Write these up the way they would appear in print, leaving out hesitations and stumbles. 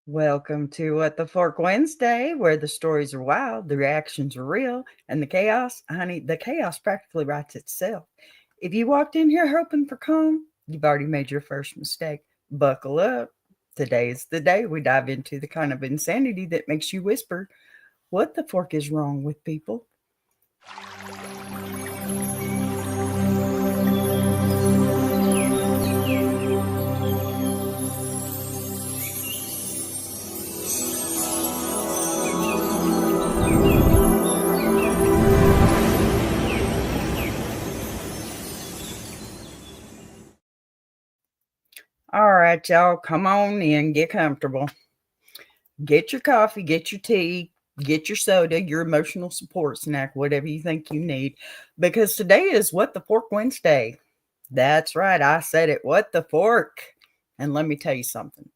Welcome to What the Fork Wednesday, where the stories are wild, the reactions are real, and the chaos, honey, the chaos practically writes itself. If you walked in here hoping for calm, you've already made your first mistake. Buckle up. Today is the day we dive into the kind of insanity that makes you whisper, "What the fork is wrong with people?" All right, y'all, come on in, get comfortable. Get your coffee, get your tea, get your soda, your emotional support snack, whatever you think you need, because today is What the Fork Wednesday. That's right, I said it. What the fork? And let me tell you something.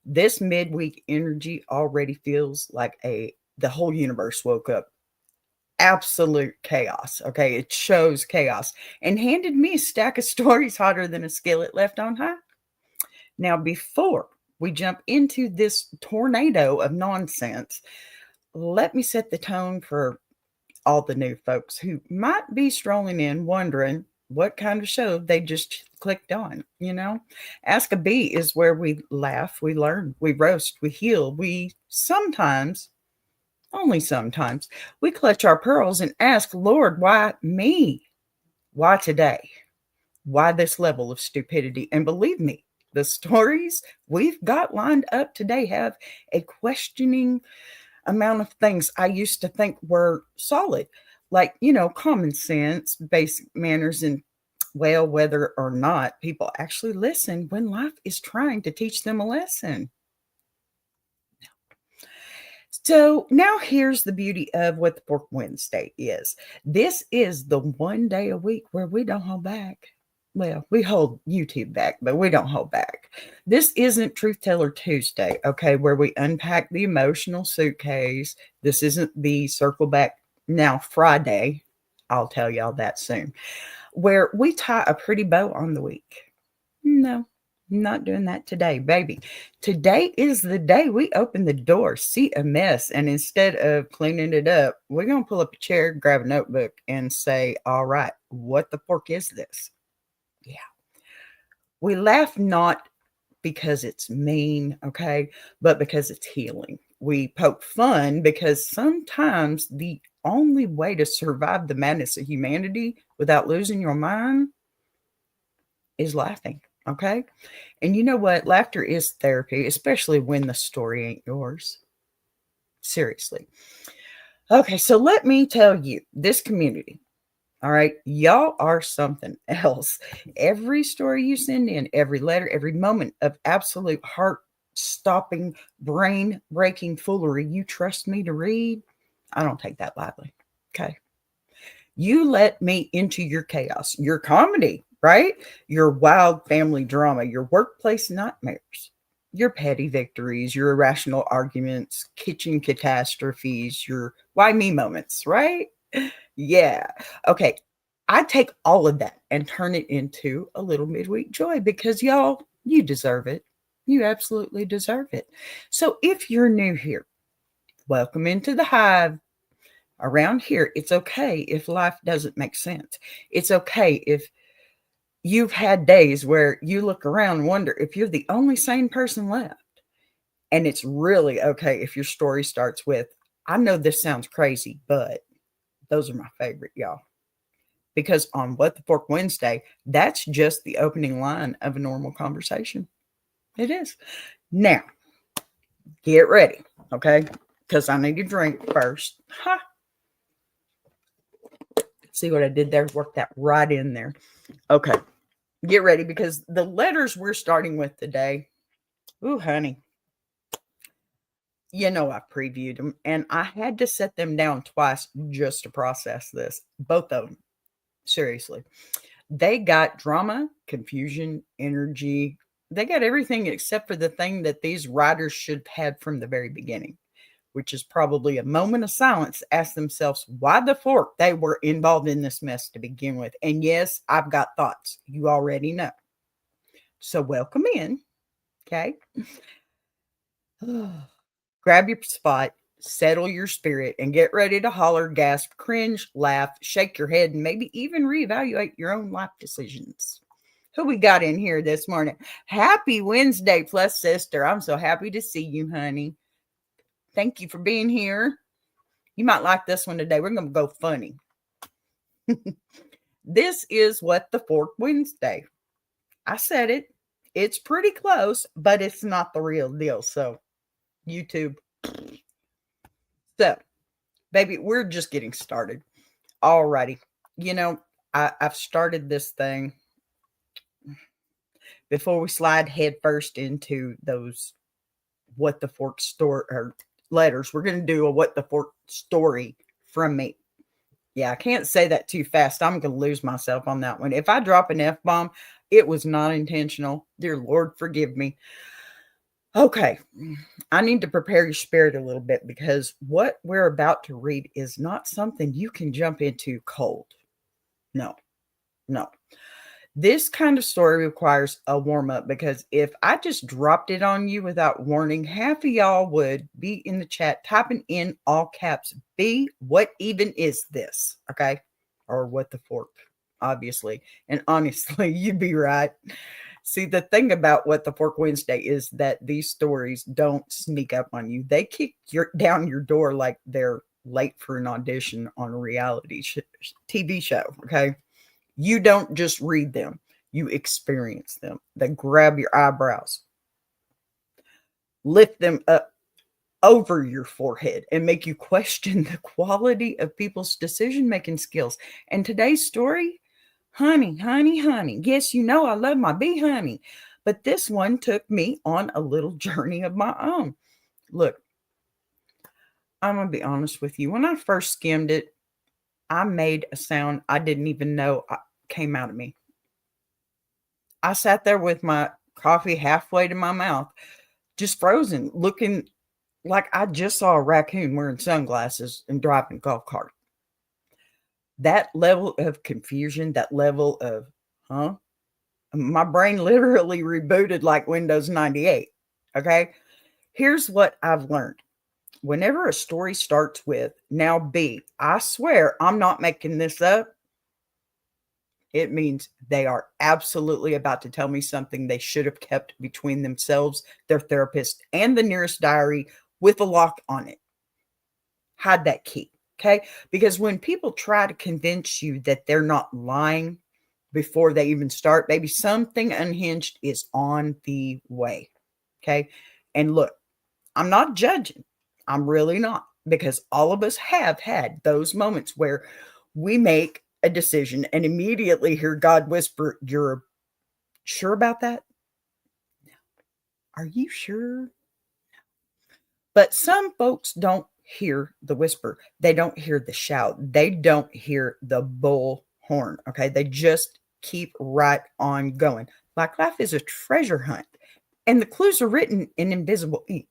This midweek energy already feels like the whole universe woke up. Absolute chaos. Okay, it shows chaos and handed me a stack of stories hotter than a skillet left on high. Now, before we jump into this tornado of nonsense, let me set the tone for all the new folks who might be strolling in wondering what kind of show they just clicked on. Ask a Bee is where we laugh, we learn, we roast, we heal, we sometimes, only sometimes, we clutch our pearls and ask, Lord, why me? Why today? Why this level of stupidity? And believe me, the stories we've got lined up today have a questioning amount of things I used to think were solid, like, common sense, basic manners, and well, whether or not people actually listen when life is trying to teach them a lesson. So now here's the beauty of what the Pork Wednesday is. This is the one day a week where we don't hold back. Well, we hold YouTube back, but we don't hold back. This isn't Truth Teller Tuesday, okay, where we unpack the emotional suitcase. This isn't the Circle Back Now Friday. I'll tell y'all that soon. Where we tie a pretty bow on the week. No, not doing that today, baby. Today is the day we open the door, see a mess, and instead of cleaning it up, we're going to pull up a chair, grab a notebook, and say, all right, what the fork is this? Yeah. We laugh not because it's mean, okay, but because it's healing. We poke fun because sometimes the only way to survive the madness of humanity without losing your mind is laughing, okay? And you know what? Laughter is therapy, especially when the story ain't yours. Seriously. Okay, so let me tell you, this community, all right, y'all are something else. Every story you send in, every letter, every moment of absolute heart stopping, brain breaking foolery you trust me to read, I don't take that lightly. Okay. You let me into your chaos, your comedy, right? Your wild family drama, your workplace nightmares, your petty victories, your irrational arguments, kitchen catastrophes, your why me moments, right? Yeah. Okay. I take all of that and turn it into a little midweek joy because y'all, you deserve it. You absolutely deserve it. So if you're new here, welcome into the hive. Around here, it's okay if life doesn't make sense. It's okay if you've had days where you look around and wonder if you're the only sane person left. And it's really okay if your story starts with, I know this sounds crazy, but those are my favorite, y'all. Because on What the Fork Wednesday, that's just the opening line of a normal conversation. It is. Now, get ready, okay? Because I need a drink first. Ha! See what I did there? Work that right in there. Okay. Get ready because the letters we're starting with today, ooh, honey, I previewed them and I had to set them down twice just to process this. Both of them. Seriously. They got drama, confusion, energy. They got everything except for the thing that these writers should have had from the very beginning, which is probably a moment of silence to ask themselves why the fork they were involved in this mess to begin with. And yes, I've got thoughts. You already know. So welcome in. Okay. Grab your spot, settle your spirit, and get ready to holler, gasp, cringe, laugh, shake your head, and maybe even reevaluate your own life decisions. Who we got in here this morning? Happy Wednesday, plus sister. I'm so happy to see you, honey. Thank you for being here. You might like this one today. We're going to go funny. This is What the Fork Wednesday. I said it. It's pretty close, but it's not the real deal. So, YouTube. So, baby, we're just getting started. Alrighty. You know, I've started this thing before we slide head first into those What the Fork story or letters. We're going to do a What the Fork story from me. Yeah, I can't say that too fast. I'm going to lose myself on that one. If I drop an F-bomb, it was not intentional. Dear Lord, forgive me. Okay, I need to prepare your spirit a little bit because what we're about to read is not something you can jump into cold. No. This kind of story requires a warm-up because if I just dropped it on you without warning, half of y'all would be in the chat typing in all caps, B, what even is this? Okay? Or what the fork, obviously. And honestly, you'd be right. See, the thing about What the Fork Wednesday is that these stories don't sneak up on you. They kick down your door like they're late for an audition on a reality TV show, okay? You don't just read them, you experience them. They grab your eyebrows, lift them up over your forehead, and make you question the quality of people's decision-making skills. And today's story, honey. Yes, you know I love my bee honey. But this one took me on a little journey of my own. Look, I'm going to be honest with you. When I first skimmed it, I made a sound I didn't even know came out of me. I sat there with my coffee halfway to my mouth, just frozen, looking like I just saw a raccoon wearing sunglasses and driving a golf cart. That level of confusion, that level of, my brain literally rebooted like Windows 98. Okay. Here's what I've learned. Whenever a story starts with, now B, I swear I'm not making this up, it means they are absolutely about to tell me something they should have kept between themselves, their therapist, and the nearest diary with a lock on it. Hide that key, okay? Because when people try to convince you that they're not lying before they even start, maybe something unhinged is on the way, okay? And look, I'm not judging. I'm really not, because all of us have had those moments where we make a decision and immediately hear God whisper, "You're sure about that? Are you sure?" But some folks don't hear the whisper. They don't hear the shout. They don't hear the bullhorn. Okay. They just keep right on going. Like life is a treasure hunt, and the clues are written in invisible ink.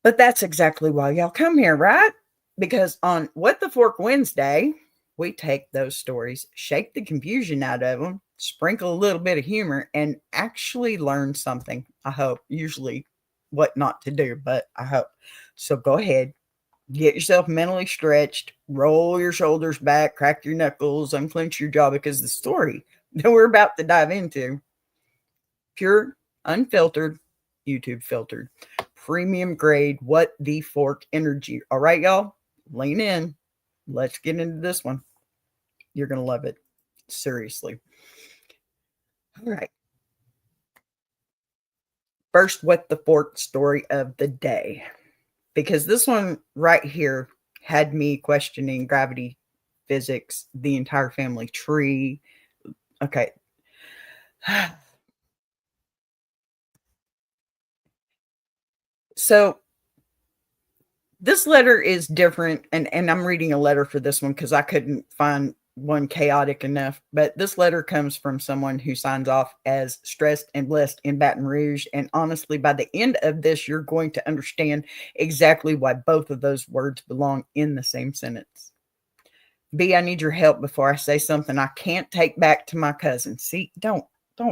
But that's exactly why y'all come here, right? Because on What the Fork Wednesday, we take those stories, shake the confusion out of them, sprinkle a little bit of humor, and actually learn something. I hope. Usually what not to do, but I hope. So go ahead, get yourself mentally stretched, roll your shoulders back, crack your knuckles, unclench your jaw, because the story that we're about to dive into, pure, unfiltered, YouTube filtered, premium grade, What the Fork energy. All right, y'all, lean in. Let's get into this one. You're going to love it. Seriously. All right. First, What the Fork story of the day. Because this one right here had me questioning gravity, physics, the entire family tree. Okay. So this letter is different, and I'm reading a letter for this one because I couldn't find one chaotic enough. But this letter comes from someone who signs off as stressed and blessed in Baton Rouge. And honestly, by the end of this, you're going to understand exactly why both of those words belong in the same sentence. B, I need your help before I say something I can't take back to my cousin. See, don't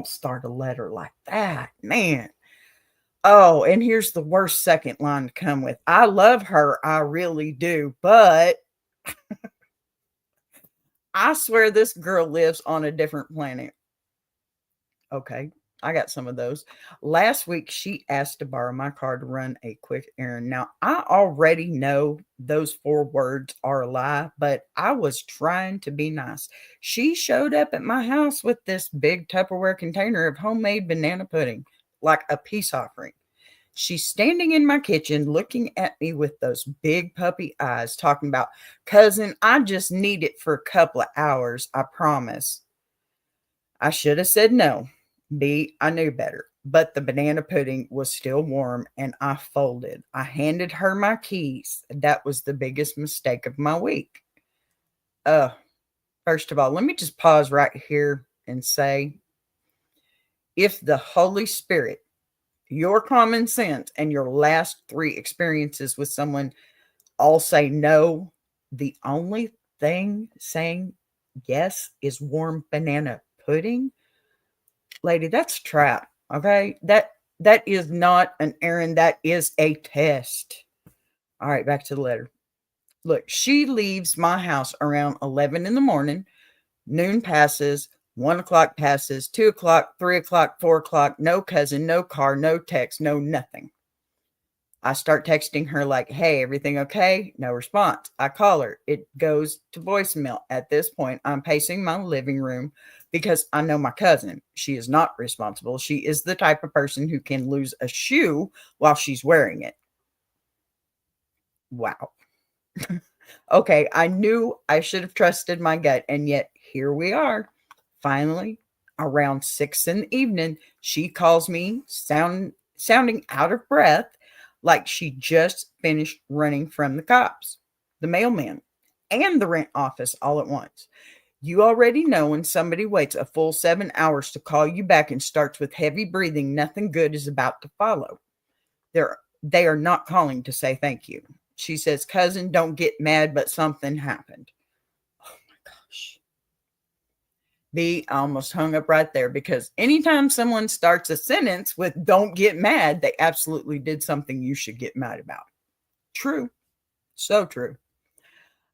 start a letter like that, man. Oh, and here's the worst second line to come with. I love her, I really do, but I swear this girl lives on a different planet. Okay, I got some of those. Last week, she asked to borrow my car to run a quick errand. Now, I already know those 4 words are a lie, but I was trying to be nice. She showed up at my house with this big Tupperware container of homemade banana pudding, like a peace offering. She's standing in my kitchen looking at me with those big puppy eyes, talking about, cousin, I just need it for a couple of hours, I promise. I should have said no. B, I knew better. But the banana pudding was still warm and I folded. I handed her my keys. That was the biggest mistake of my week. Uh, First of all, let me just pause right here and say if the Holy Spirit, your common sense, and your last 3 experiences with someone all say no, the only thing saying yes is warm banana pudding, lady, that's a trap. Okay. That is not an errand. That is a test. All right, back to the letter. Look, she leaves my house around 11 in the morning. Noon passes, 1 o'clock passes, 2 o'clock, 3 o'clock, 4 o'clock. No cousin, no car, no text, no nothing. I start texting her like, hey, everything okay? No response. I call her. It goes to voicemail. At this point, I'm pacing my living room because I know my cousin. She is not responsible. She is the type of person who can lose a shoe while she's wearing it. Wow. Okay, I knew I should have trusted my gut, and yet here we are. Finally, around 6 in the evening, she calls me sounding out of breath, like she just finished running from the cops, the mailman, and the rent office all at once. You already know when somebody waits a full 7 hours to call you back and starts with heavy breathing, nothing good is about to follow. They are not calling to say thank you. She says, cousin, don't get mad, but something happened. Oh my gosh. B, I almost hung up right there because anytime someone starts a sentence with don't get mad, they absolutely did something you should get mad about. True. So true.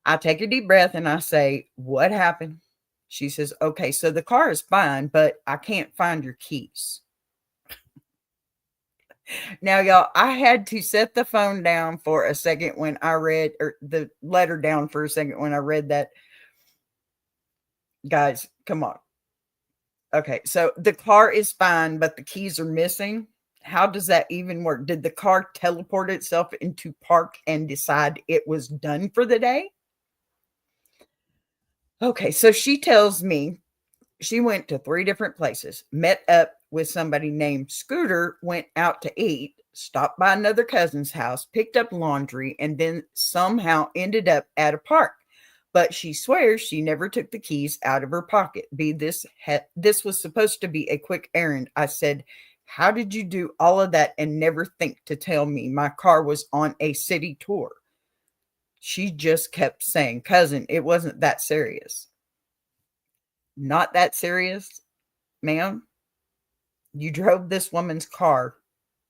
I take a deep breath and I say, what happened? She says, okay, so the car is fine, but I can't find your keys. Now, y'all, I had to set the phone down for a second when I read, or the letter down for a second when I read that. Guys, come on. Okay, so the car is fine, but the keys are missing. How does that even work? Did the car teleport itself into park and decide it was done for the day? Okay, so she tells me she went to 3 different places, met up with somebody named Scooter, went out to eat, stopped by another cousin's house, picked up laundry, and then somehow ended up at a park. But she swears she never took the keys out of her pocket. This was supposed to be a quick errand. I said, how did you do all of that and never think to tell me my car was on a city tour? She just kept saying, cousin, it wasn't that serious. Not that serious, ma'am. You drove this woman's car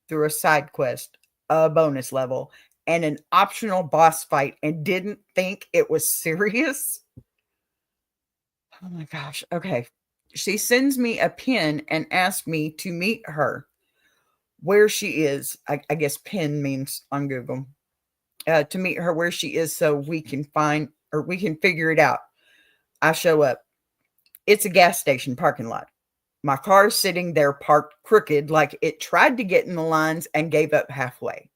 through a side quest, a bonus level, and an optional boss fight and didn't think it was serious? Oh my gosh. Okay. She sends me a pin and asks me to meet her where she is. I guess pin means on Google. To meet her where she is so we can find or we can figure it out. I show up. It's a gas station parking lot. My car is sitting there parked crooked like it tried to get in the lines and gave up halfway.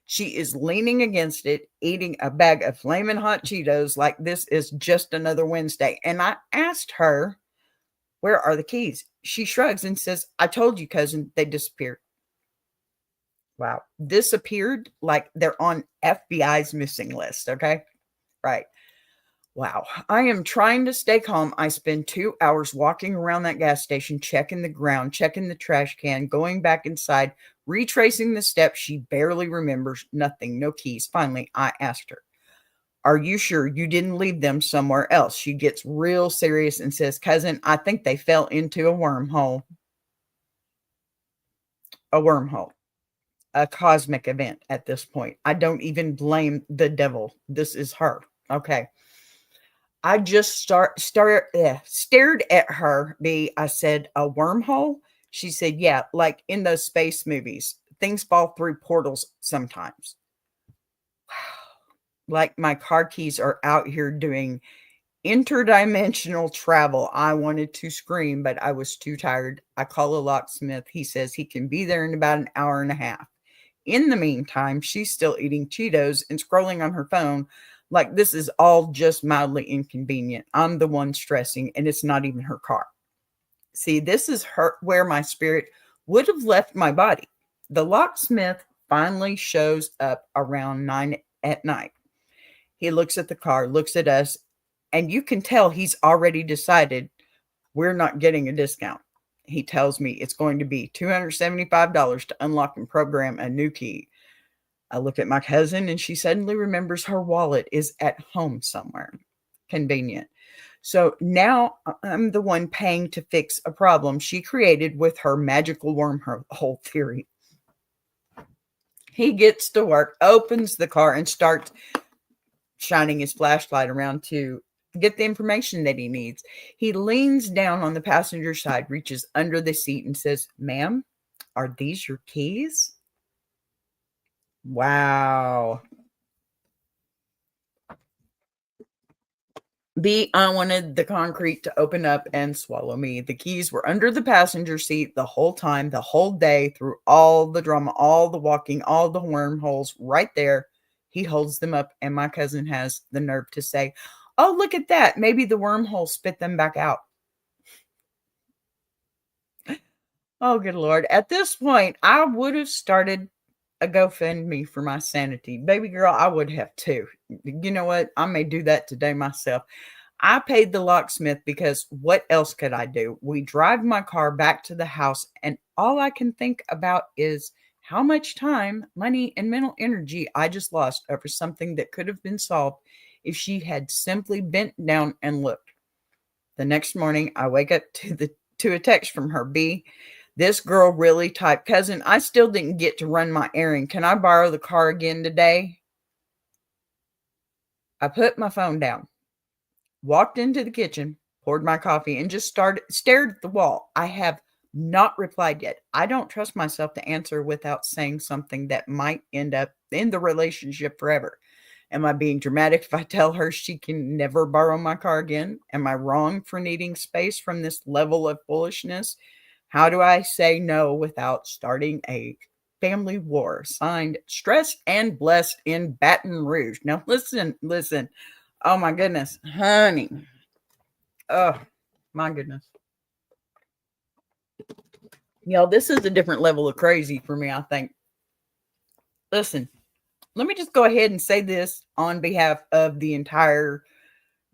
She is leaning against it, eating a bag of flaming hot Cheetos like this is just another Wednesday. And I asked her, where are the keys? She shrugs and says, I told you, cousin, they disappeared. Wow. Disappeared like they're on FBI's missing list. Okay. Right. Wow. I am trying to stay calm. I spend 2 hours walking around that gas station, checking the ground, checking the trash can, going back inside, retracing the steps. She barely remembers. Nothing, no keys. Finally, I asked her, are you sure you didn't leave them somewhere else? She gets real serious and says, cousin, I think they fell into a wormhole. A wormhole. a cosmic event at this point. I don't even blame the devil. This is her. Okay. I just stared at her. I said, a wormhole? She said, yeah, like in those space movies. Things fall through portals sometimes. Like my car keys are out here doing interdimensional travel. I wanted to scream, but I was too tired. I call a locksmith. He says he can be there in about an hour and a half. In the meantime, she's still eating Cheetos and scrolling on her phone like this is all just mildly inconvenient. I'm the one stressing, and it's not even her car. See, this is where my spirit would have left my body. The locksmith finally shows up around 9 at night. He looks at the car, looks at us, and you can tell he's already decided we're not getting a discount. He tells me it's going to be $275 to unlock and program a new key. I look at my cousin and she suddenly remembers her wallet is at home somewhere. Convenient. So now I'm the one paying to fix a problem she created with her magical wormhole theory. He gets to work, opens the car, and starts shining his flashlight around to get the information that he needs. He leans down on the passenger side, reaches under the seat, and says, "Ma'am, are these your keys?" Wow. I wanted the concrete to open up and swallow me. The keys were under the passenger seat the whole time, the whole day, through all the drama, all the walking, all the wormholes, right there. He holds them up, and my cousin has the nerve to say, "Oh, look at that. Maybe the wormhole spit them back out." Oh, good Lord. At this point, I would have started a GoFundMe for my sanity. Baby girl, I would have too. You know what? I may do that today myself. I paid the locksmith because what else could I do? We drive my car back to the house, and all I can think about is how much time, money, and mental energy I just lost over something that could have been solved if she had simply bent down and looked. The next morning, I wake up to a text from her. "B, this girl really typed, cousin, I still didn't get to run my errand. Can I borrow the car again today?" I put my phone down, walked into the kitchen, poured my coffee, and just stared at the wall. I have not replied yet. I don't trust myself to answer without saying something that might end up in the relationship forever. Am I being dramatic if I tell her she can never borrow my car again? Am I wrong for needing space from this level of foolishness? How do I say no without starting a family war? Signed, Stressed and Blessed in Baton Rouge. Now listen. Oh my goodness, honey. Oh my goodness. Y'all, this is a different level of crazy for me, I think. Listen, let me just go ahead and say this on behalf of the entire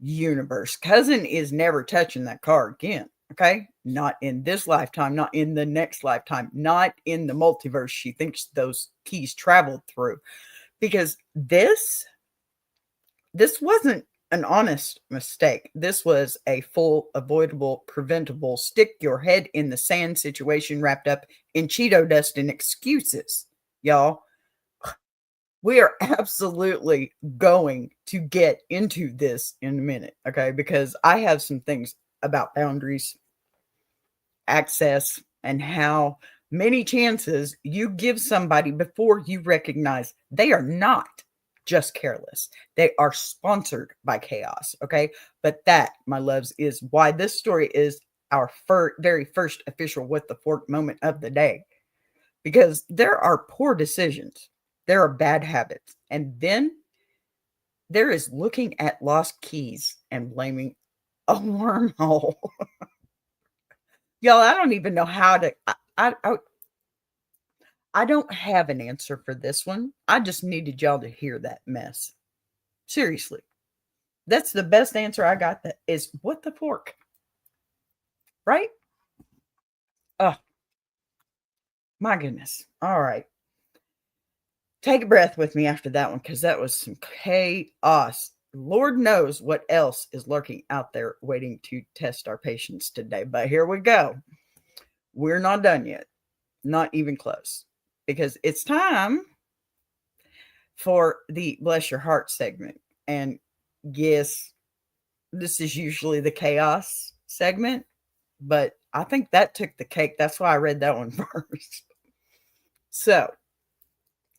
universe. Cousin is never touching that car again. Okay. Not in this lifetime, not in the next lifetime, not in the multiverse she thinks those keys traveled through. Because this wasn't an honest mistake. This was a full, avoidable, preventable, stick your head in the sand situation wrapped up in Cheeto dust and excuses. Y'all, we are absolutely going to get into this in a minute, okay? Because I have some things about boundaries, access, and how many chances you give somebody before you recognize they are not just careless. They are sponsored by chaos, okay? But that, my loves, is why this story is our very first official What the Fork moment of the day. Because there are poor decisions. There are bad habits. And then there is looking at lost keys and blaming a wormhole. Y'all, I don't even know how to. I don't have an answer for this one. I just needed y'all to hear that mess. Seriously. That's the best answer I got. That is what the fork. Right? Oh, my goodness. All right. Take a breath with me after that one, because that was some chaos. Lord knows what else is lurking out there waiting to test our patience today. But here we go. We're not done yet. Not even close. because it's time for the Bless Your Heart segment. And yes, this is usually the chaos segment, but I think that took the cake. That's why I read that one first. So,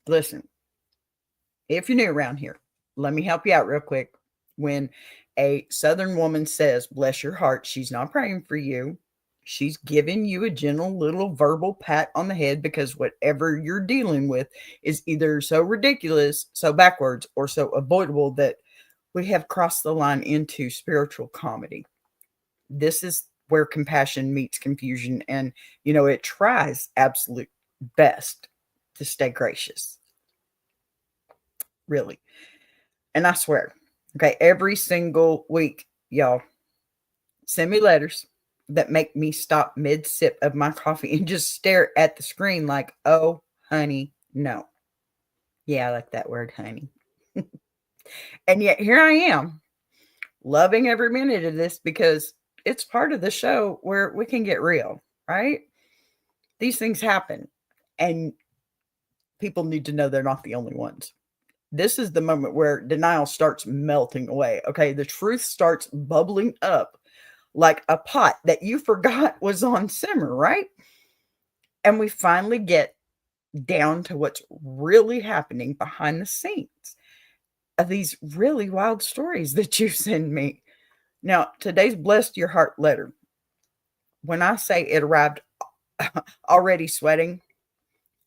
listen, if you're new around here, let me help you out real quick. When a Southern woman says, bless your heart, she's not praying for you. She's giving you a gentle little verbal pat on the head because whatever you're dealing with is either so ridiculous, so backwards, or so avoidable that we have crossed the line into spiritual comedy. This is where compassion meets confusion, and it tries absolute best to stay gracious. Really. And I swear, okay, every single week, y'all send me letters that make me stop mid sip of my coffee and just stare at the screen like, oh, honey, no. Yeah, I like that word, honey. And yet here I am, loving every minute of this because it's part of the show where we can get real, right? These things happen, and people need to know they're not the only ones. This is the moment where denial starts melting away. Okay, the truth starts bubbling up like a pot that you forgot was on simmer, right? And we finally get down to what's really happening behind the scenes of these really wild stories that you send me. Now, today's Blessed Your Heart letter, when I say it arrived already sweating,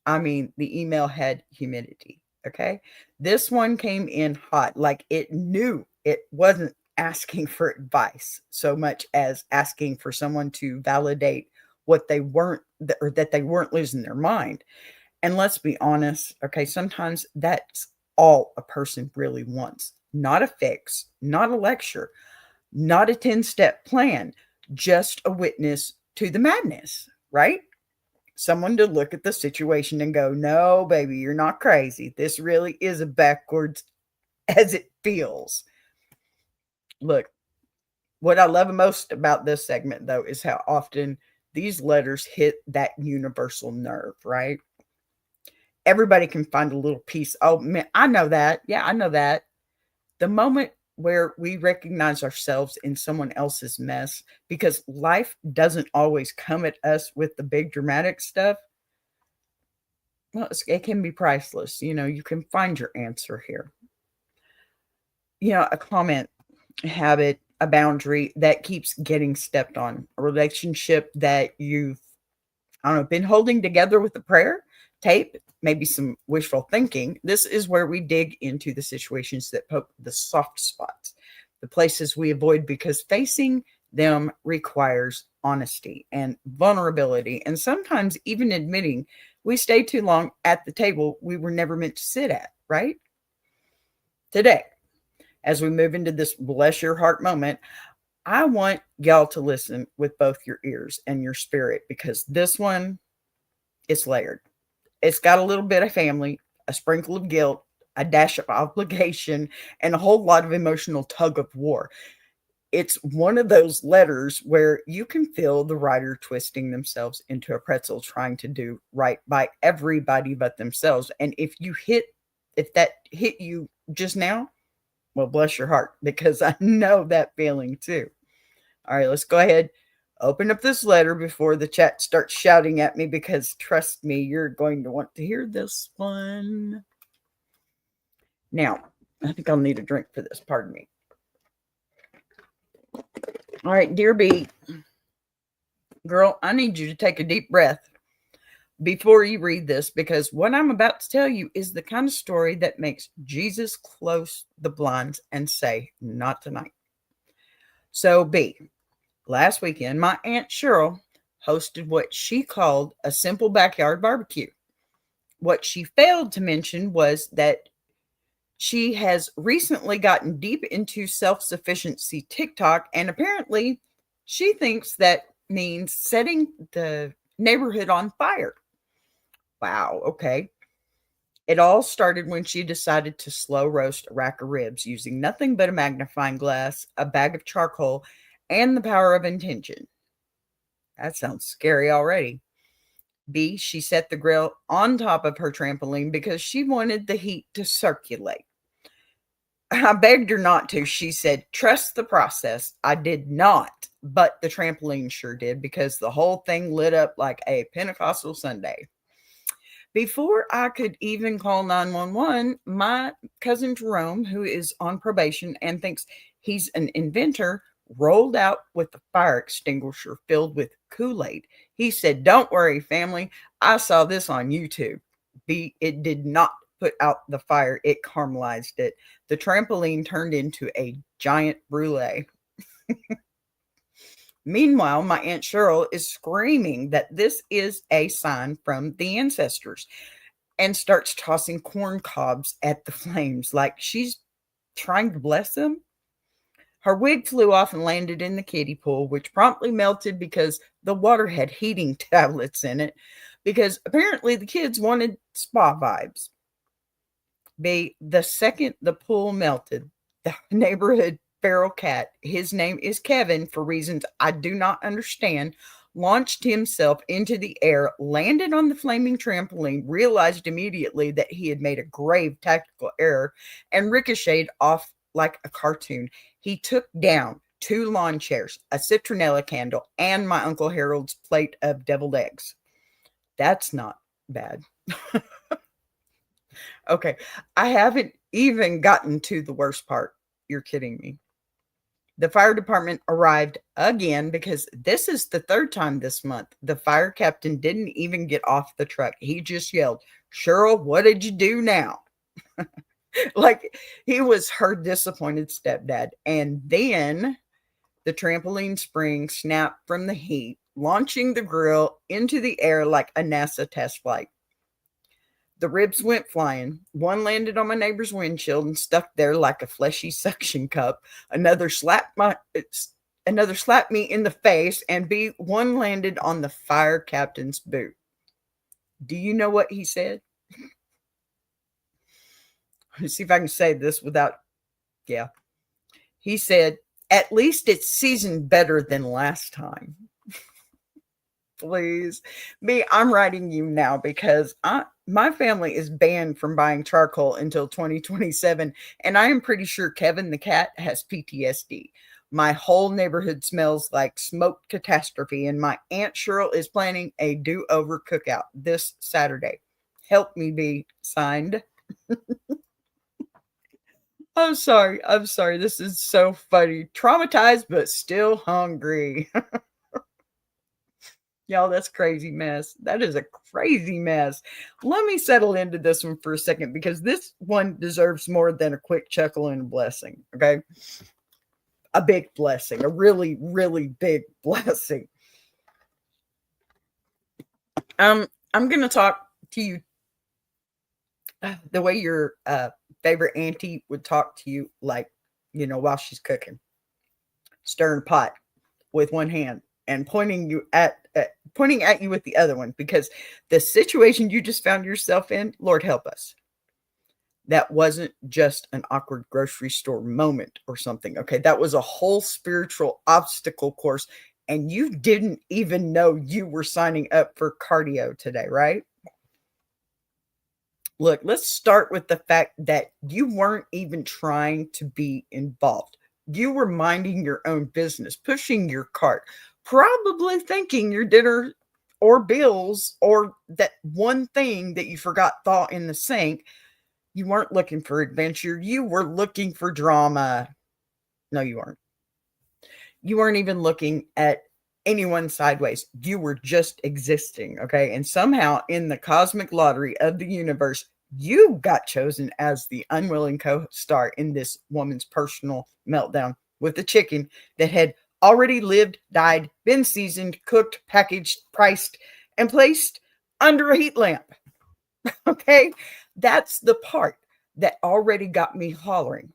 I mean the email had humidity. Okay. This one came in hot, like it knew it wasn't asking for advice so much as asking for someone to validate what they weren't, or that they weren't losing their mind. And let's be honest. Okay. Sometimes that's all a person really wants. Not a fix, not a lecture, not a 10-step plan, just a witness to the madness, right? Someone to look at the situation and go, no, baby, you're not crazy. This really is as backwards as it feels. Look, what I love most about this segment, though, is how often these letters hit that universal nerve, right? Everybody can find a little piece. Oh, man, I know that. Yeah, I know that. The moment where we recognize ourselves in someone else's mess, because life doesn't always come at us with the big dramatic stuff. Well, it can be priceless. You can find your answer here. A comment, a habit, a boundary that keeps getting stepped on, a relationship that you've, I don't know, been holding together with a prayer, tape, maybe some wishful thinking. This is where we dig into the situations that poke the soft spots, the places we avoid, because facing them requires honesty and vulnerability, and sometimes even admitting we stayed too long at the table we were never meant to sit at, right? Today, as we move into this bless your heart moment, I want y'all to listen with both your ears and your spirit, because this one is layered. It's got a little bit of family, a sprinkle of guilt, a dash of obligation, and a whole lot of emotional tug of war. It's one of those letters where you can feel the writer twisting themselves into a pretzel, trying to do right by everybody but themselves. And if that hit you just now, well, bless your heart, because I know that feeling too. All right, let's go ahead. Open up this letter before the chat starts shouting at me, because trust me, you're going to want to hear this one. Now, I think I'll need a drink for this. Pardon me. All right, dear B, girl, I need you to take a deep breath before you read this, because what I'm about to tell you is the kind of story that makes Jesus close the blinds and say, not tonight. So, B, last weekend, my Aunt Cheryl hosted what she called a simple backyard barbecue. What she failed to mention was that she has recently gotten deep into self-sufficiency TikTok, and apparently she thinks that means setting the neighborhood on fire. Wow, okay. It all started when she decided to slow roast a rack of ribs using nothing but a magnifying glass, a bag of charcoal, and the power of intention. That sounds scary already. B, she set the grill on top of her trampoline because she wanted the heat to circulate. I begged her not to. She said, trust the process. I did not, but the trampoline sure did because the whole thing lit up like a Pentecostal Sunday. Before I could even call 911, my cousin Jerome, who is on probation and thinks he's an inventor, rolled out with a fire extinguisher filled with Kool-Aid. He said, don't worry, family. I saw this on YouTube. It did not put out the fire. It caramelized it. The trampoline turned into a giant brulee. Meanwhile, my Aunt Cheryl is screaming that this is a sign from the ancestors and starts tossing corn cobs at the flames like she's trying to bless them. Her wig flew off and landed in the kiddie pool, which promptly melted because the water had heating tablets in it, because apparently the kids wanted spa vibes. The second the pool melted, the neighborhood feral cat, his name is Kevin for reasons I do not understand, launched himself into the air, landed on the flaming trampoline, realized immediately that he had made a grave tactical error, and ricocheted off like a cartoon. He took down 2 lawn chairs, a citronella candle, and my Uncle Harold's plate of deviled eggs. That's not bad. Okay, I haven't even gotten to the worst part. You're kidding me. The fire department arrived again because this is the 3rd time this month. The fire captain didn't even get off the truck. He just yelled, Cheryl, what did you do now? Like he was her disappointed stepdad. And then the trampoline spring snapped from the heat, launching the grill into the air like a NASA test flight. The ribs went flying. One landed on my neighbor's windshield and stuck there like a fleshy suction cup. Another slapped me in the face, and one landed on the fire captain's boot. Do you know what he said? Let's see if I can say this without, yeah. He said, at least it's seasoned better than last time. Please. I'm writing you now because my family is banned from buying charcoal until 2027, and I am pretty sure Kevin the cat has PTSD. My whole neighborhood smells like smoked catastrophe, and my Aunt Cheryl is planning a do-over cookout this Saturday. Help me be signed. I'm sorry. This is so funny. Traumatized, but still hungry. Y'all, that's crazy mess. That is a crazy mess. Let me settle into this one for a second because this one deserves more than a quick chuckle and a blessing. Okay. A big blessing, a really, really big blessing. I'm going to talk to you the way your favorite auntie would talk to you, like, while she's cooking, stirring pot with one hand and pointing at you with the other one, because the situation you just found yourself in, Lord help us, that wasn't just an awkward grocery store moment or something. Okay, that was a whole spiritual obstacle course, and you didn't even know you were signing up for cardio today, right? Look, let's start with the fact that you weren't even trying to be involved. You were minding your own business, pushing your cart, probably thinking your dinner or bills or that one thing that you forgot thaw in the sink. You weren't looking for adventure. You were looking for drama. No, you weren't. You weren't even looking at anyone sideways. You were just existing, okay? And somehow in the cosmic lottery of the universe, you got chosen as the unwilling co-star in this woman's personal meltdown with the chicken that had already lived, died, been seasoned, cooked, packaged, priced, and placed under a heat lamp. Okay? That's the part that already got me hollering.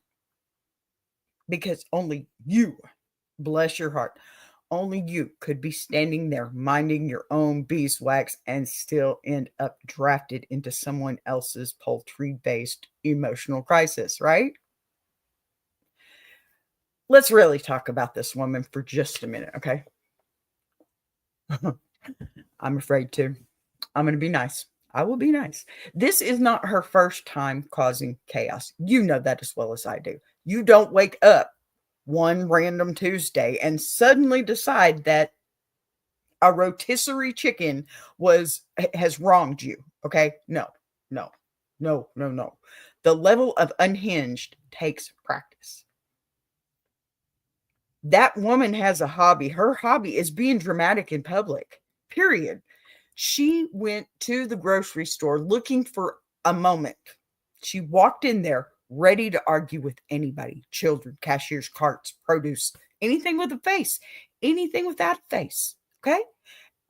Because only you, bless your heart, only you could be standing there minding your own beeswax and still end up drafted into someone else's poultry-based emotional crisis, right? Let's really talk about this woman for just a minute, okay? I'm afraid to. I'm going to be nice. I will be nice. This is not her first time causing chaos. You know that as well as I do. You don't wake up one random Tuesday and suddenly decide that a rotisserie chicken has wronged you. Okay? No, no, no, no, no. The level of unhinged takes practice. That woman has a hobby. Her hobby is being dramatic in public, period. She went to the grocery store looking for a moment. She walked in there ready to argue with anybody, children, cashiers, carts, produce, anything with a face, anything without a face. Okay.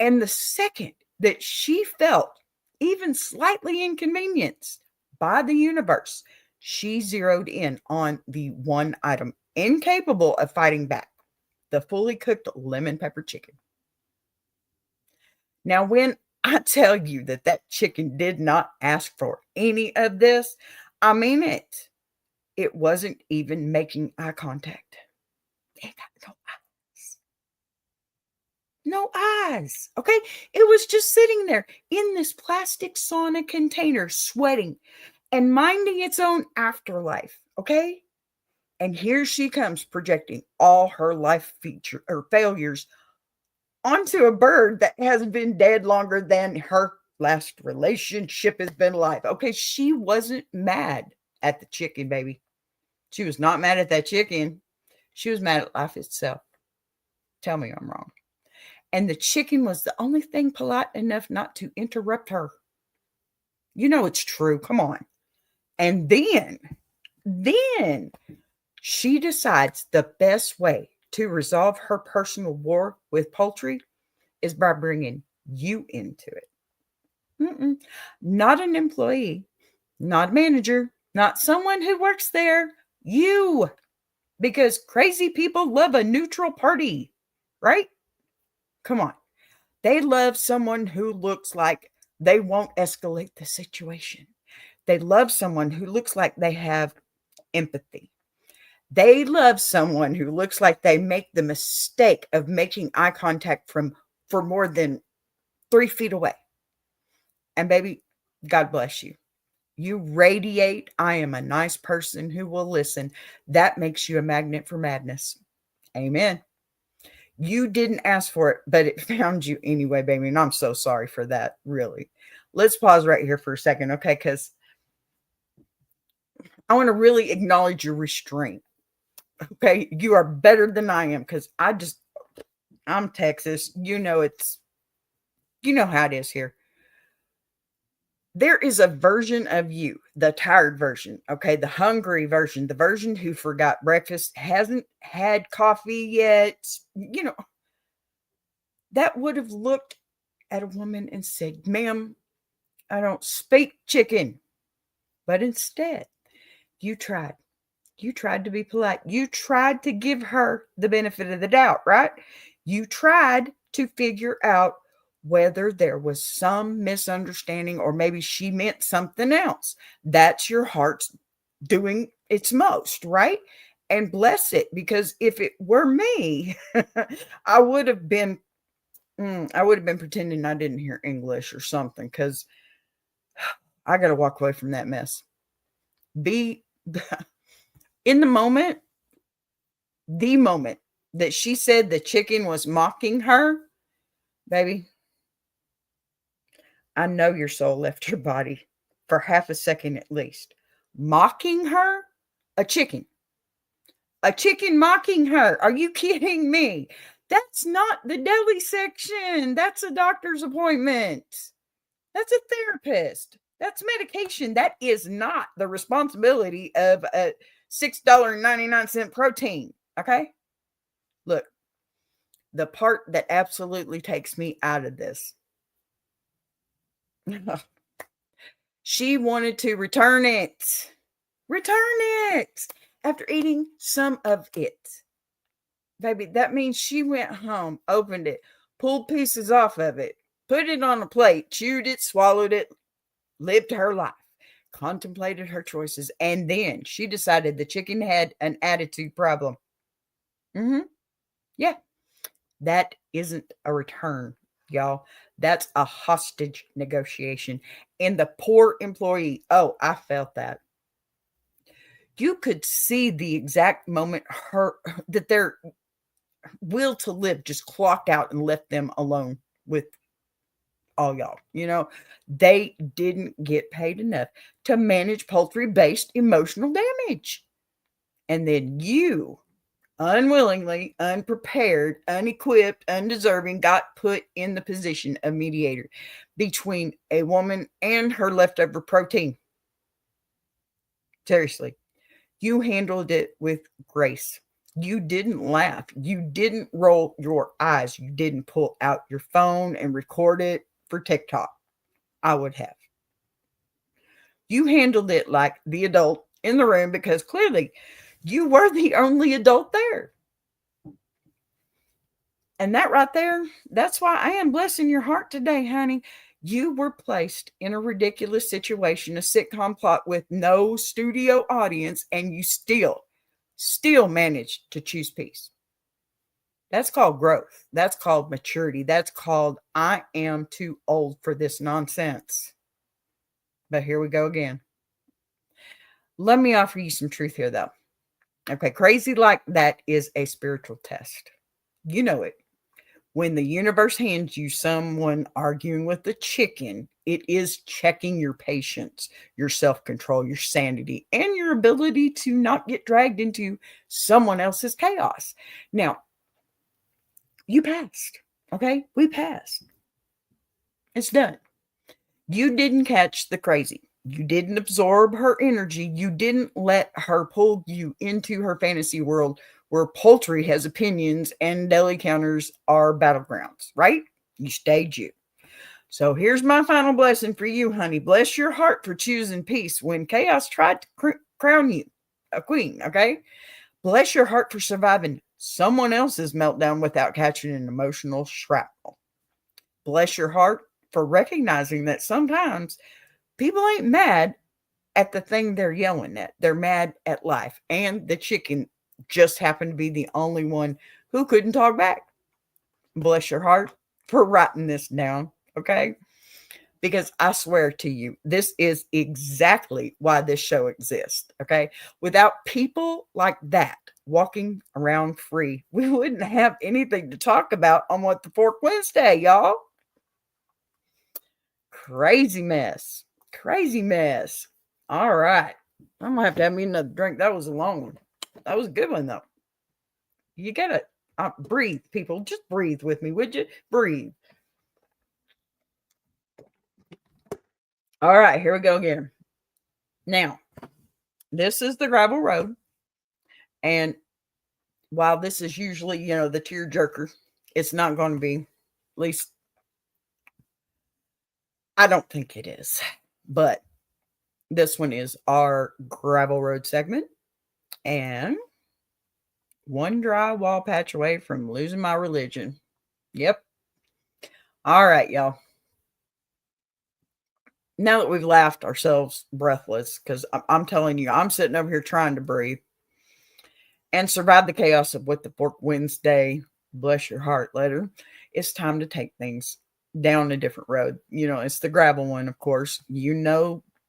And the second that she felt even slightly inconvenienced by the universe, she zeroed in on the one item incapable of fighting back, the fully cooked lemon pepper chicken. Now, when I tell you that that chicken did not ask for any of this, I mean it. It wasn't even making eye contact. It got no eyes. No eyes. Okay. It was just sitting there in this plastic sauna container, sweating and minding its own afterlife. Okay. And here she comes projecting all her life feature or failures onto a bird that has been dead longer than her last relationship has been alive. Okay, she wasn't mad at the chicken, baby. She was not mad at that chicken. She was mad at life itself. Tell me I'm wrong. And the chicken was the only thing polite enough not to interrupt her. You know it's true. Come on. And then she decides the best way to resolve her personal war with poultry is by bringing you into it. Not an employee, not a manager, not someone who works there. You. Because crazy people love a neutral party, right? Come on. They love someone who looks like they won't escalate the situation. They love someone who looks like they have empathy. They love someone who looks like they make the mistake of making eye contact for more than 3 feet away. And baby, God bless you. You radiate, I am a nice person who will listen. That makes you a magnet for madness. Amen. You didn't ask for it, but it found you anyway, baby. And I'm so sorry for that, really. Let's pause right here for a second, okay? Because I want to really acknowledge your restraint. Okay, you are better than I am because I'm Texas. You know how it is here. There is a version of you, the tired version, okay, the hungry version, the version who forgot breakfast, hasn't had coffee yet, that would have looked at a woman and said, ma'am, I don't speak chicken. But instead, you tried. You tried to be polite. You tried to give her the benefit of the doubt, right? You tried to figure out whether there was some misunderstanding or maybe she meant something else. That's your heart's doing its most, right? And bless it, because if it were me, I would have been pretending I didn't hear English or something, because I got to walk away from that mess. Be in the moment that she said the chicken was mocking her, baby, I know your soul left your body for half a second at least. Mocking her? A chicken mocking her. Are you kidding me? That's not the deli section. That's a doctor's appointment. That's a therapist. That's medication. That is not the responsibility of a $6.99 protein. Okay? Look, the part that absolutely takes me out of this. She wanted to return it. Return it after eating some of it. Baby, that means she went home, opened it, pulled pieces off of it, put it on a plate, chewed it, swallowed it, lived her life, contemplated her choices, and then she decided the chicken had an attitude problem. Yeah, that isn't a return. y'all. That's a hostage negotiation. And the poor employee, oh, I felt that. You could see the exact moment that their will to live just clocked out and left them alone with all y'all. They didn't get paid enough to manage poultry-based emotional damage. And then you, unwillingly, unprepared, unequipped, undeserving, got put in the position of mediator between a woman and her leftover protein. Seriously, you handled it with grace. You didn't laugh. You didn't roll your eyes. You didn't pull out your phone and record it for TikTok. I would have. You handled it like the adult in the room because clearly you were the only adult there. And that right there, that's why I am blessing your heart today, honey. You were placed in a ridiculous situation, a sitcom plot with no studio audience, and you still managed to choose peace. That's called growth. That's called maturity. That's called I am too old for this nonsense. But here we go again. Let me offer you some truth here, though. Okay, crazy like that is a spiritual test. You know it. When the universe hands you someone arguing with the chicken, it is checking your patience, your self-control, your sanity, and your ability to not get dragged into someone else's chaos. Now, you passed, okay? We passed. It's done. You didn't catch the crazy. You didn't absorb her energy. You didn't let her pull you into her fantasy world where poultry has opinions and deli counters are battlegrounds, right? You stayed you. So here's my final blessing for you, honey. Bless your heart for choosing peace when chaos tried to crown you a queen, okay? Bless your heart for surviving someone else's meltdown without catching an emotional shrapnel. Bless your heart for recognizing that sometimes people ain't mad at the thing they're yelling at. They're mad at life. And the chicken just happened to be the only one who couldn't talk back. Bless your heart for writing this down, okay? Because I swear to you, this is exactly why this show exists, okay? Without people like that walking around free, we wouldn't have anything to talk about on What the Fork Wednesday, y'all. Crazy mess. Crazy mess. All right. I'm going to have me another drink. That was a long one. That was a good one, though. You got to breathe, people. Just breathe with me, would you? Breathe. All right. Here we go again. Now, this is the gravel road. And while this is usually, the tearjerker, it's not going to be. At least, I don't think it is. But this one is our gravel road segment. And one dry wall patch away from losing my religion. Yep. All right, y'all. Now that we've laughed ourselves breathless, because I'm telling you, I'm sitting over here trying to breathe and survive the chaos of What the Fork Wednesday, bless your heart letter, it's time to take things down a different road. It's the gravel one, of course.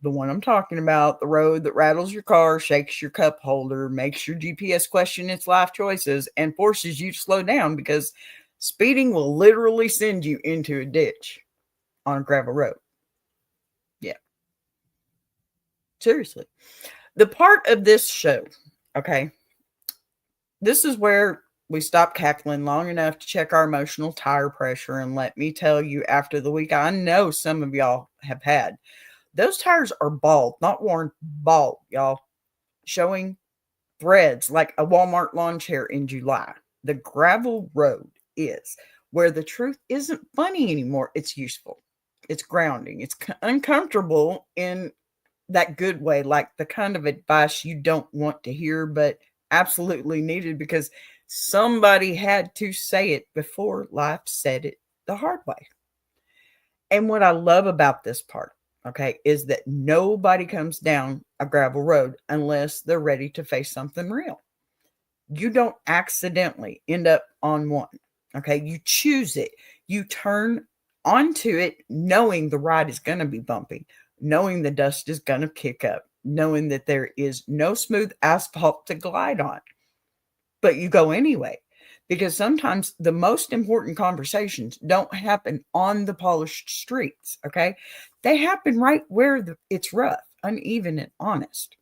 The one I'm talking about, the road that rattles your car, shakes your cup holder, makes your GPS question its life choices, and forces you to slow down because speeding will literally send you into a ditch on a gravel road. Yeah. Seriously. The part of this show, okay, this is where we stop cackling long enough to check our emotional tire pressure. And let me tell you, after the week I know some of y'all have had, those tires are bald, not worn, bald, y'all. Showing threads like a Walmart lawn chair in July. The gravel road is where the truth isn't funny anymore. It's useful. It's grounding. It's uncomfortable in that good way, like the kind of advice you don't want to hear, but absolutely needed because somebody had to say it before life said it the hard way. And what I love about this part, okay, is that nobody comes down a gravel road unless they're ready to face something real. You don't accidentally end up on one, okay? You choose it. You turn onto it, knowing the ride is going to be bumpy, knowing the dust is going to kick up, knowing that there is no smooth asphalt to glide on. But you go anyway, because sometimes the most important conversations don't happen on the polished streets, okay? They happen right where it's rough, uneven, and honest.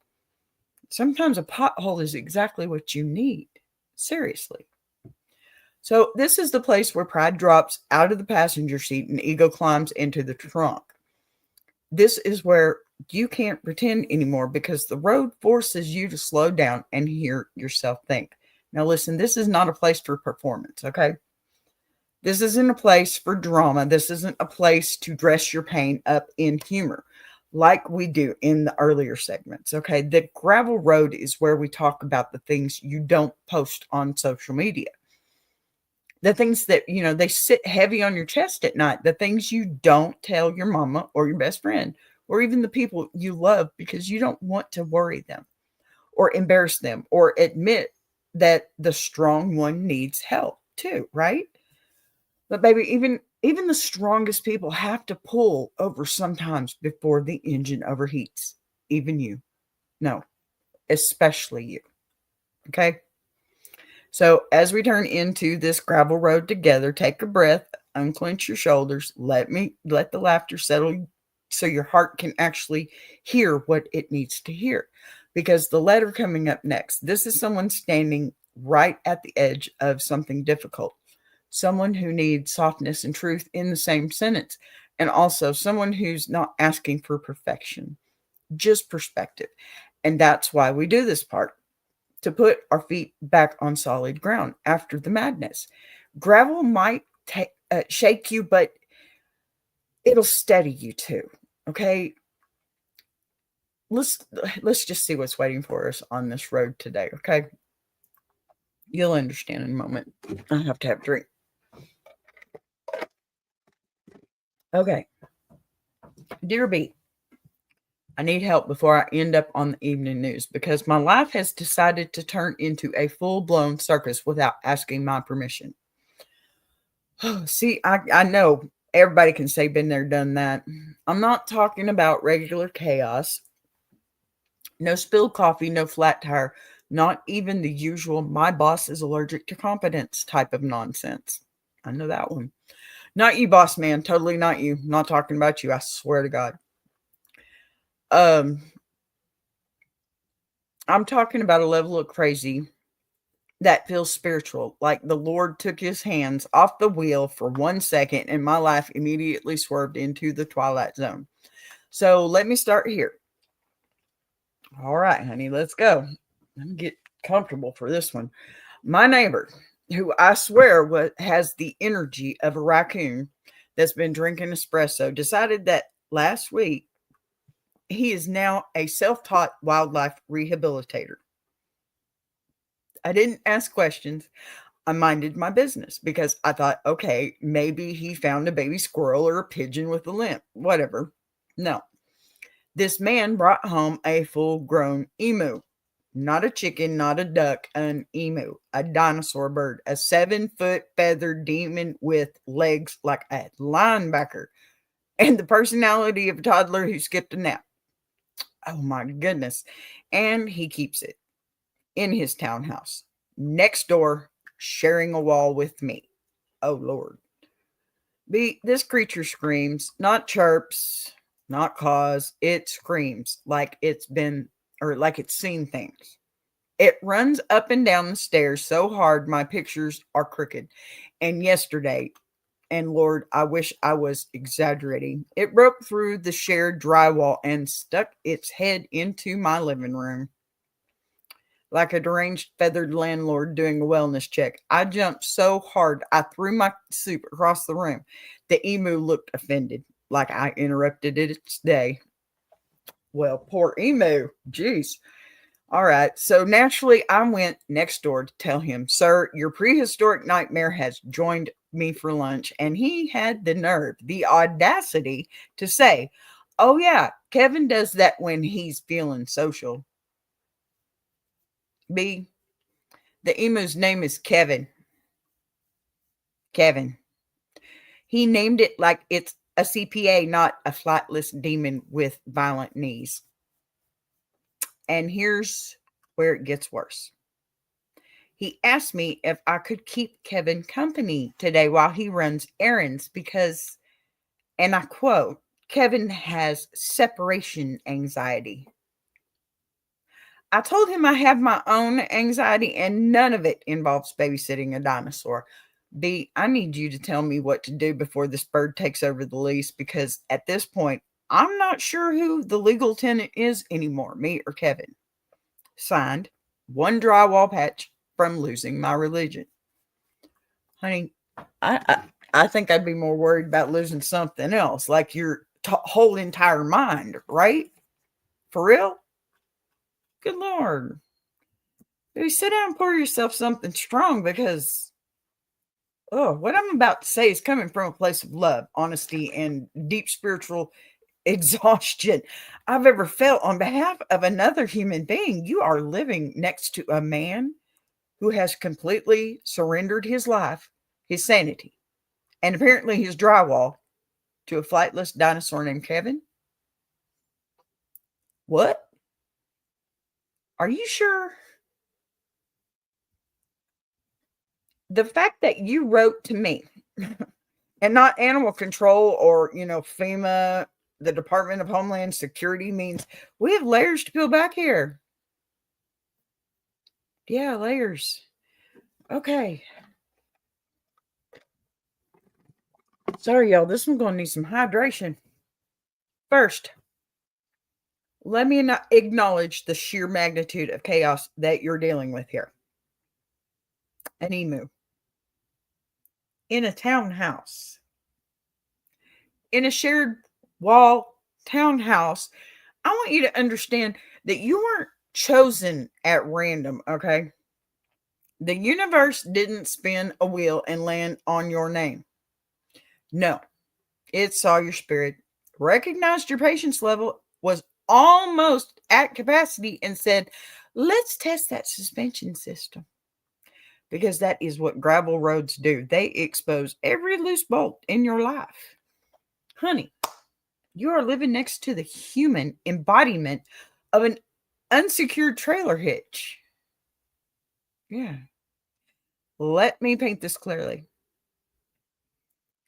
Sometimes a pothole is exactly what you need. Seriously. So this is the place where pride drops out of the passenger seat and ego climbs into the trunk. This is where you can't pretend anymore because the road forces you to slow down and hear yourself think. Now listen, this is not a place for performance, okay? This isn't a place for drama. This isn't a place to dress your pain up in humor like we do in the earlier segments, okay? The gravel road is where we talk about the things you don't post on social media. The things that, they sit heavy on your chest at night, the things you don't tell your mama or your best friend or even the people you love because you don't want to worry them or embarrass them or admit that the strong one needs help too, right? But baby, even the strongest people have to pull over sometimes before the engine overheats. Even you. No, especially you. Okay? So as we turn into this gravel road together, take a breath, unclench your shoulders, let the laughter settle so your heart can actually hear what it needs to hear. Because the letter coming up next, this is someone standing right at the edge of something difficult. Someone who needs softness and truth in the same sentence. And also someone who's not asking for perfection, just perspective. And that's why we do this part, to put our feet back on solid ground after the madness. Gravel might shake you, but it'll steady you too. Okay. Let's just see what's waiting for us on this road today. Okay. You'll understand in a moment. I have to have a drink. Okay. Dear B, I need help before I end up on the evening news because my life has decided to turn into a full-blown circus without asking my permission. See, I know everybody can say been there, done that. I'm not talking about regular chaos. No spilled coffee, no flat tire, not even the usual my boss is allergic to competence type of nonsense. I know that one. Not you, boss man. Totally not you. Not talking about you. I swear to God. I'm talking about a level of crazy that feels spiritual, like the Lord took his hands off the wheel for 1 second and my life immediately swerved into the twilight zone. So let me start here. All right, honey, let's go. Let me get comfortable for this one. My neighbor, who I swear has the energy of a raccoon that's been drinking espresso, decided that last week he is now a self-taught wildlife rehabilitator. I didn't ask questions. I minded my business because I thought, okay, maybe he found a baby squirrel or a pigeon with a limp, whatever. No, this man brought home a full-grown emu, not a chicken, not a duck, an emu, a dinosaur bird, a 7-foot feathered demon with legs like a linebacker and the personality of a toddler who skipped a nap. Oh my goodness. And he keeps it in his townhouse next door, sharing a wall with me. Oh Lord. This creature screams, not chirps, not caws. It screams like it's seen things. It runs up and down the stairs so hard my pictures are crooked. And yesterday, and Lord, I wish I was exaggerating, it broke through the shared drywall and stuck its head into my living room. Like a deranged feathered landlord doing a wellness check. I jumped so hard I threw my soup across the room. The emu looked offended, like I interrupted its day. Well, poor emu. Jeez. All right. So naturally, I went next door to tell him, sir, your prehistoric nightmare has joined me for lunch. And he had the nerve, the audacity to say, oh, yeah, Kevin does that when he's feeling social. B, the emu's name is Kevin. Kevin. He named it like it's a CPA, not a flightless demon with violent knees. And here's where it gets worse. He asked me if I could keep Kevin company today while he runs errands because, and I quote, Kevin has separation anxiety. I told him I have my own anxiety and none of it involves babysitting a dinosaur. B, I need you to tell me what to do before this bird takes over the lease because at this point, I'm not sure who the legal tenant is anymore, me or Kevin. Signed, one drywall patch from losing my religion. Honey, I think I'd be more worried about losing something else, like your whole entire mind, right? For real? Good Lord. Baby, sit down and pour yourself something strong because, oh, what I'm about to say is coming from a place of love, honesty, and deep spiritual exhaustion I've ever felt on behalf of another human being. You are living next to a man who has completely surrendered his life, his sanity, and apparently his drywall to a flightless dinosaur named Kevin. What? Are you sure? The fact that you wrote to me and not animal control or, FEMA, the Department of Homeland Security means we have layers to peel back here. Yeah, layers. Okay. Sorry, y'all. This one's going to need some hydration. First, let me acknowledge the sheer magnitude of chaos that you're dealing with here. An emu in a townhouse, in a shared wall townhouse. I want you to understand that you weren't chosen at random, okay? The universe didn't spin a wheel and land on your name. No, it saw your spirit, recognized your patience level, was almost at capacity, and said, let's test that suspension system. Because that is what gravel roads do. They expose every loose bolt in your life. Honey, you are living next to the human embodiment of an unsecured trailer hitch. Yeah. Let me paint this clearly.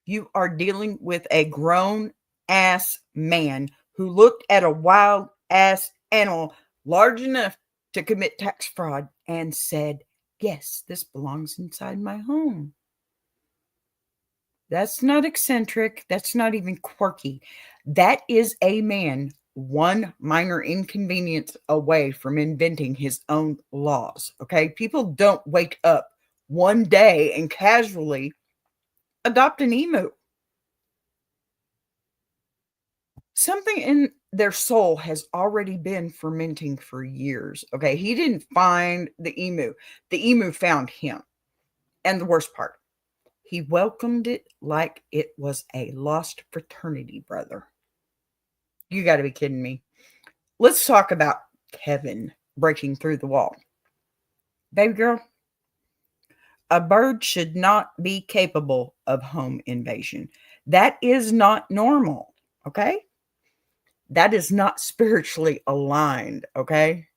You are dealing with a grown ass man who looked at a wild ass animal large enough to commit tax fraud and said, yes, this belongs inside my home. That's not eccentric. That's not even quirky. That is a man one minor inconvenience away from inventing his own laws. Okay. People don't wake up one day and casually adopt an emu. Something in their soul has already been fermenting for years. Okay. He didn't find the emu found him. And the worst part, he welcomed it like it was a lost fraternity brother. You got to be kidding me. Let's talk about Kevin breaking through the wall. Baby girl, a bird should not be capable of home invasion. That is not normal, okay? That is not spiritually aligned, okay?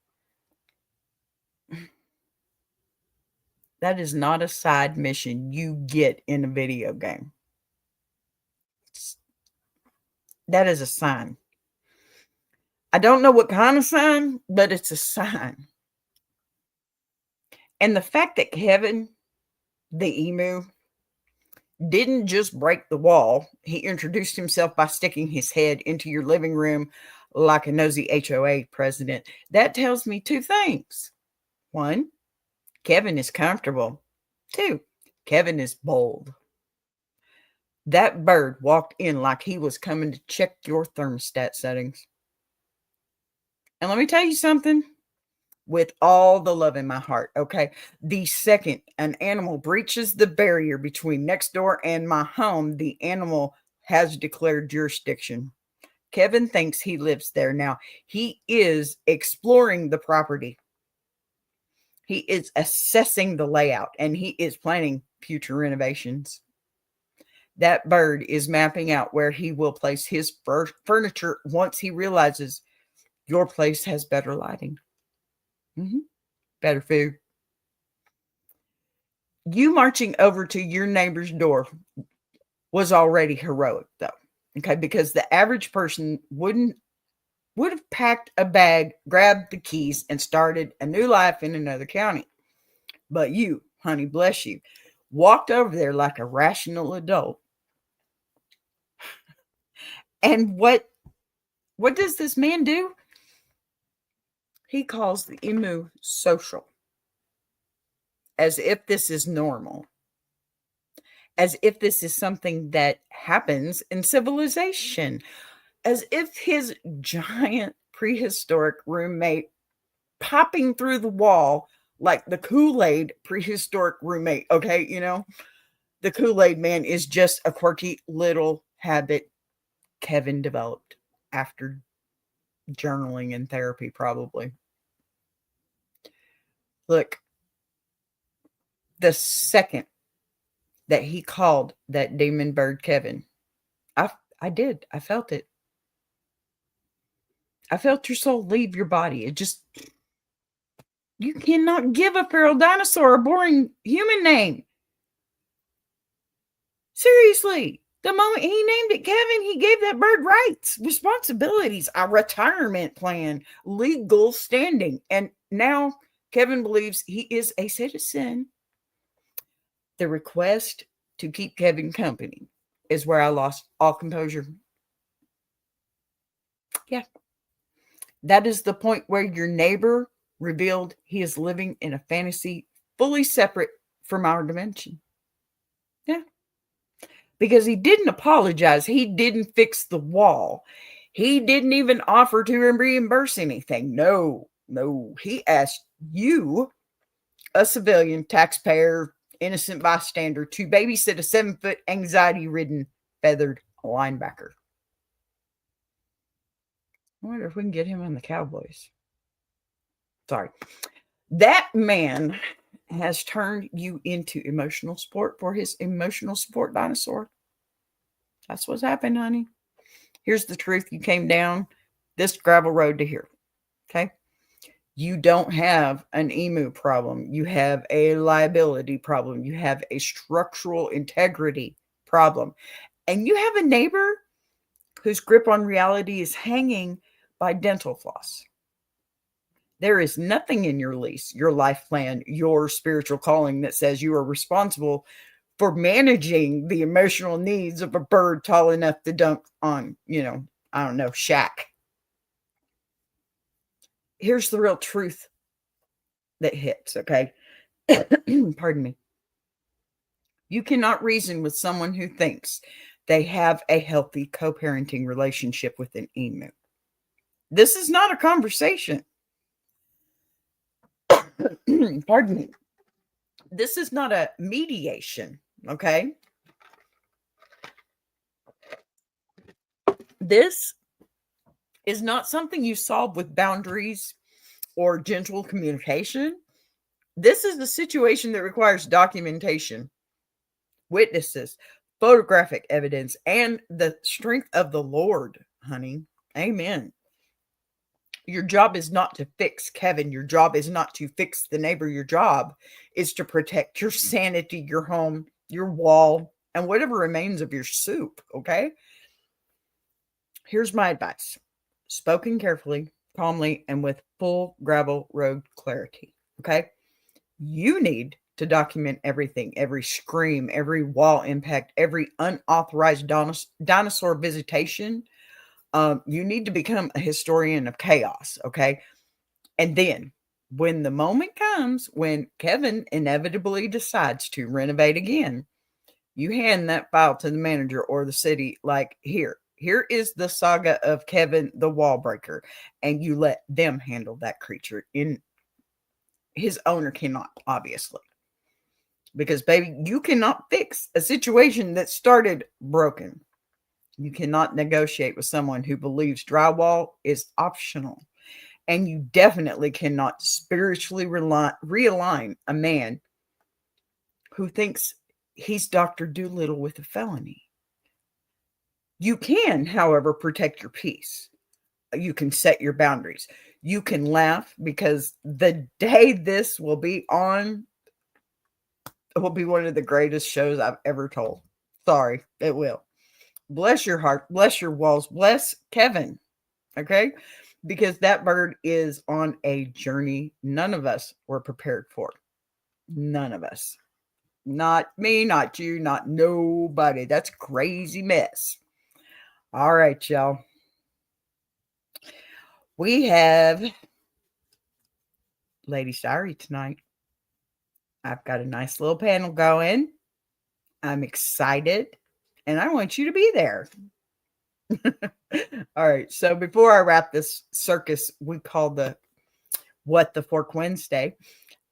That is not a side mission you get in a video game. That is a sign. I don't know what kind of sign, but it's a sign. And the fact that Kevin, the emu, didn't just break the wall, he introduced himself by sticking his head into your living room like a nosy HOA president. That tells me two things. One, Kevin is comfortable. Two, Kevin is bold. That bird walked in like he was coming to check your thermostat settings. And let me tell you something with all the love in my heart, okay? The second an animal breaches the barrier between next door and my home, the animal has declared jurisdiction. Kevin thinks he lives there now. He is exploring the property. He is assessing the layout and he is planning future renovations. That bird is mapping out where he will place his furniture once he realizes your place has better lighting, better food. You marching over to your neighbor's door was already heroic, though, okay? Because the average person would have packed a bag, grabbed the keys, and started a new life in another county. But you, honey, bless you, walked over there like a rational adult. And what does this man do? He calls the emu social, as if this is normal, as if this is something that happens in civilization, as if his giant prehistoric roommate popping through the wall like the Kool-Aid prehistoric roommate, okay? The Kool-Aid man is just a quirky little habit Kevin developed after journaling and therapy, probably. Look, the second that he called that demon bird Kevin, I felt it. I felt your soul leave your body. It just, you cannot give a feral dinosaur a boring human name. Seriously. The moment he named it Kevin, he gave that bird rights, responsibilities, a retirement plan, legal standing. And now Kevin believes he is a citizen. The request to keep Kevin company is where I lost all composure. Yeah. That is the point where your neighbor revealed he is living in a fantasy fully separate from our dimension. Yeah. Because he didn't apologize. He didn't fix the wall. He didn't even offer to reimburse anything. No. He asked you, a civilian, taxpayer, innocent bystander, to babysit a 7-foot, anxiety-ridden, feathered linebacker. I wonder if we can get him on the Cowboys. Sorry. That man has turned you into emotional support for his emotional support dinosaur. That's what's happened, honey. Here's the truth. You came down this gravel road to here. Okay? You don't have an emu problem. You have a liability problem. You have a structural integrity problem. And you have a neighbor whose grip on reality is hanging by dental floss. There is nothing in your lease, your life plan, your spiritual calling that says you are responsible for managing the emotional needs of a bird tall enough to dunk on, shack. Here's the real truth that hits, okay? Pardon me. You cannot reason with someone who thinks they have a healthy co-parenting relationship with an emu. This is not a conversation. Pardon me. This is not a mediation, okay? This is not something you solve with boundaries or gentle communication. This is a situation that requires documentation, witnesses, photographic evidence, and the strength of the Lord, honey. Amen. Your job is not to fix Kevin. Your job is not to fix the neighbor. Your job is to protect your sanity, your home, your wall, and whatever remains of your soup, okay? Here's my advice. Spoken carefully, calmly, and with full gravel road clarity, okay? You need to document everything, every scream, every wall impact, every unauthorized dinosaur visitation. You need to become a historian of chaos, okay? And then when the moment comes, when Kevin inevitably decides to renovate again, you hand that file to the manager or the city like, here is the saga of Kevin the wall breaker, and you let them handle that creature. His owner cannot, obviously. Because, baby, you cannot fix a situation that started broken. You cannot negotiate with someone who believes drywall is optional. And you definitely cannot spiritually realign a man who thinks he's Dr. Doolittle with a felony. You can, however, protect your peace. You can set your boundaries. You can laugh because the day this will be on, it will be one of the greatest shows I've ever told. Sorry, it will. Bless your heart, bless your walls, bless Kevin. Okay? Because that bird is on a journey none of us were prepared for. None of us. Not me, not you, not nobody. That's crazy mess. All right, y'all. We have Lady Diary tonight. I've got a nice little panel going. I'm excited, and I want you to be there. All right. So before I wrap this circus we call the What the Fork Wednesday,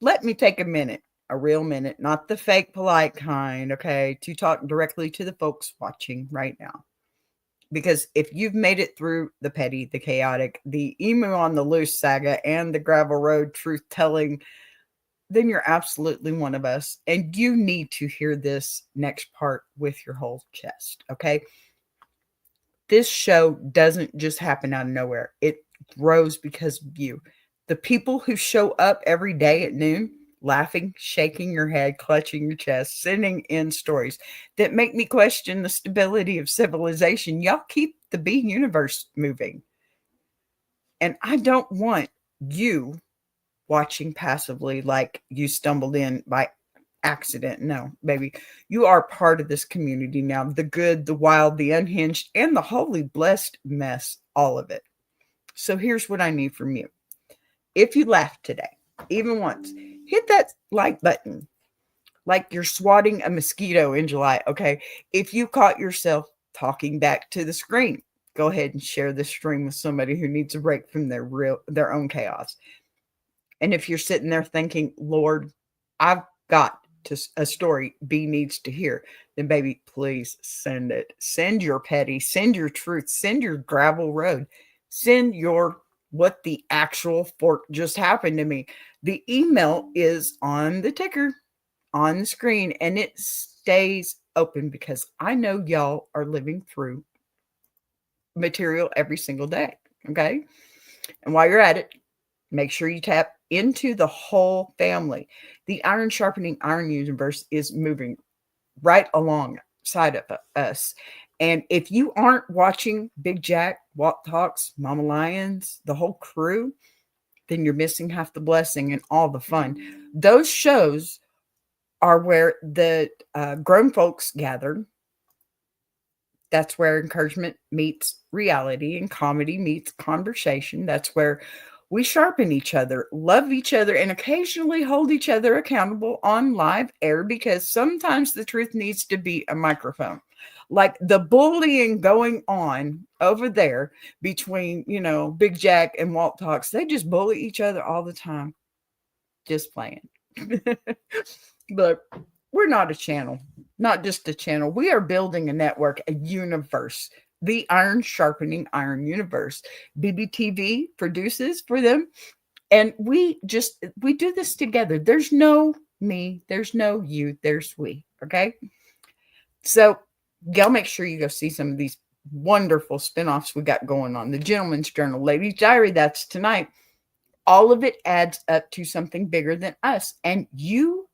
let me take a real minute, not the fake polite kind, okay, to talk directly to the folks watching right now. Because if you've made it through the petty, the chaotic, the emu on the loose saga, and the gravel road truth telling, then you're absolutely one of us. And you need to hear this next part with your whole chest, okay? This show doesn't just happen out of nowhere. It grows because of you. The people who show up every day at noon, laughing, shaking your head, clutching your chest, sending in stories that make me question the stability of civilization. Y'all keep the B universe moving. And I don't want you watching passively like you stumbled in by accident. No, baby. You are part of this community now. The good, the wild, the unhinged, and the holy blessed mess. All of it. So here's what I need from you. If you laughed today, even once, hit that like button like you're swatting a mosquito in July, okay? If you caught yourself talking back to the screen, go ahead and share this stream with somebody who needs a break from their own chaos. And if you're sitting there thinking, Lord, I've got a story B needs to hear, then baby, please send it. Send your petty, send your truth, send your gravel road, send your what the actual fork just happened to me. The email is on the ticker, on the screen, and it stays open because I know y'all are living through material every single day. Okay. And while you're at it, make sure you tap into the whole family. The Iron Sharpening Iron universe is moving right alongside of us. And if you aren't watching Big Jack, Walt Talks, Mama Lions, the whole crew, then you're missing half the blessing and all the fun. Those shows are where the grown folks gather. That's where encouragement meets reality and comedy meets conversation. That's where we sharpen each other, love each other, and occasionally hold each other accountable on live air because sometimes the truth needs to be a microphone. Like the bullying going on over there between, Big Jack and Walt Talks, they just bully each other all the time. Just playing. But we're not a channel, not just a channel. We are building a network, a universe, the Iron Sharpening Iron universe. BBTV produces for them. And we do this together. There's no me, there's no you, there's we. Okay. So y'all make sure you go see some of these wonderful spinoffs we got going on. The Gentleman's Journal, Lady's Diary, that's tonight. All of it adds up to something bigger than us. And you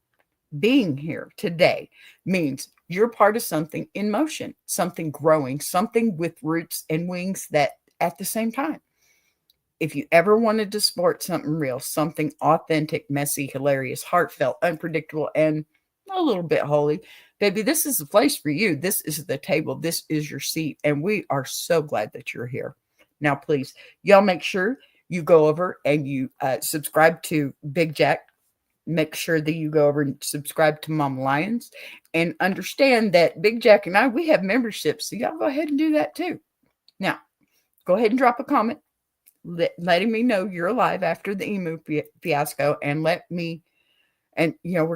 being here today means you're part of something in motion, something growing, something with roots and wings that at the same time. If you ever wanted to support something real, something authentic, messy, hilarious, heartfelt, unpredictable, and a little bit holy, baby, this is the place for you. This is the table. This is your seat. And we are so glad that you're here. Now, please, y'all make sure you go over and you subscribe to Big Jack. Make sure that you go over and subscribe to Mama Lions and understand that Big Jack and I, we have memberships. So y'all go ahead and do that too. Now, go ahead and drop a comment letting me know you're alive after the emu fiasco and we're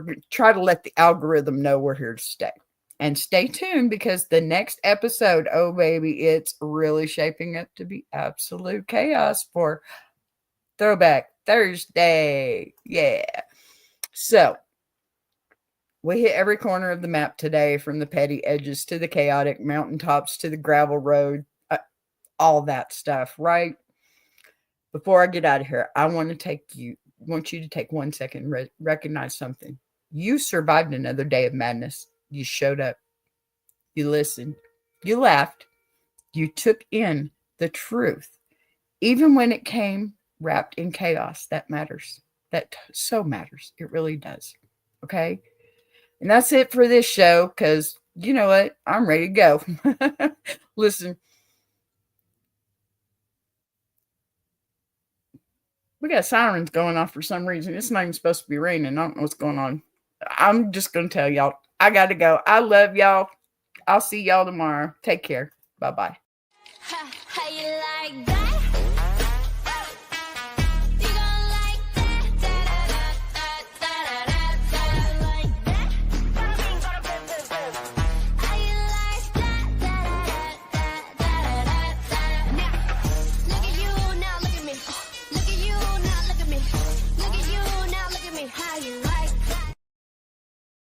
going to try to let the algorithm know we're here to stay. And stay tuned because the next episode, oh baby, it's really shaping up to be absolute chaos for Throwback Thursday. Yeah. So We hit every corner of the map today, from the petty edges to the chaotic mountaintops to the gravel road, all that stuff, right? Before I get out of here, I want you to take 1 second and recognize something. You survived another day of madness. You showed up. You listened. You laughed. You took in the truth. Even when it came wrapped in chaos, that matters. That so matters. It really does. Okay? And that's it for this show, because you know what? I'm ready to go. Listen, we got sirens going off for some reason. It's not even supposed to be raining. I don't know what's going on. I'm just going to tell y'all, I got to go. I love y'all. I'll see y'all tomorrow. Take care. Bye-bye. How you like that?